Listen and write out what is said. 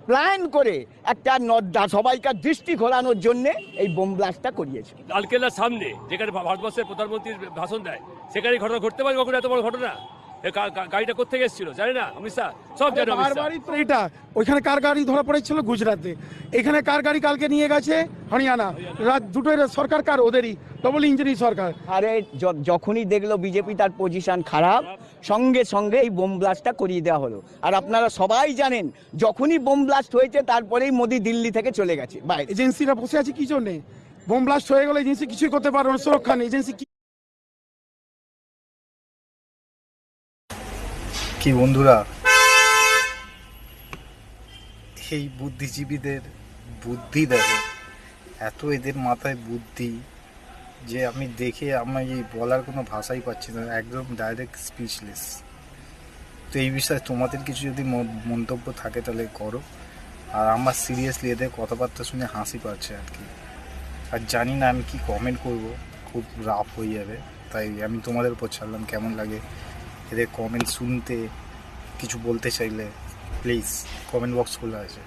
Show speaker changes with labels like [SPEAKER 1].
[SPEAKER 1] Plan করে একটা সবাইকার দৃষ্টি ঘোরানোর জন্য এই বোম ব্লাস্টটা করিয়েছে।
[SPEAKER 2] লালকেল্লার সামনে যেখানে ভারতবর্ষের প্রধানমন্ত্রী ভাষণ দেয়, সেখানে ঘটনা ঘটতে পারে কখনো? এত বড় ঘটনা গাড়িটা কোথেকে এসেছিল জানি না, অমিত শাহ সব জানে।
[SPEAKER 3] বারবারই তো এটা, ওইখানে কার গাড়ি ধরা পড়েছিল গুজরাটে, এখানে কার গাড়ি কালকে নিয়ে গেছে হরিয়ানা, দুটোই সরকার কার? ওদেরই, ডবল ইঞ্জিনি সরকার।
[SPEAKER 1] আরে যখনই দেখলো বিজেপি তার পজিশন খারাপ, সঙ্গে সঙ্গে এই বোম ব্লাস্টটা করিয়ে দেওয়া হলো। আর আপনারা সবাই জানেন, যখনই বোম ব্লাস্ট হয়েছে তারপরেই মোদি দিল্লি থেকে চলে গেছে বাইরে।
[SPEAKER 3] এজেন্সিরা বসে আছে কি জন্যে? বোম ব্লাস্ট হয়ে গেলে এজেন্সি কিছুই করতে পারবে না, সুরক্ষা নেই। এজেন্সি
[SPEAKER 4] কি বন্ধুরা, এই বুদ্ধিজীবীদের বুদ্ধি দেখো, এত এদের মাথায় বুদ্ধি যে আমি দেখে আমার এই বলার কোনো ভাষাই পাচ্ছি না, একদম ডাইরেক্ট স্পিচলেস। তো এই বিষয়ে তোমাদের কিছু যদি মন্তব্য থাকে তাহলে করো। আর আমার সিরিয়াসলি এদের কথাবার্তা শুনে হাসি পাচ্ছে আর কি। আর জানি না আমি কি কমেন্ট করব, খুব রাফ হয়ে যাবে, তাই আমি তোমাদের উপর ছাড়লাম। কেমন লাগে এদের কমেন্ট শুনতে? কিছু বলতে চাইলে প্লিজ কমেন্ট বক্স খোলা আছে।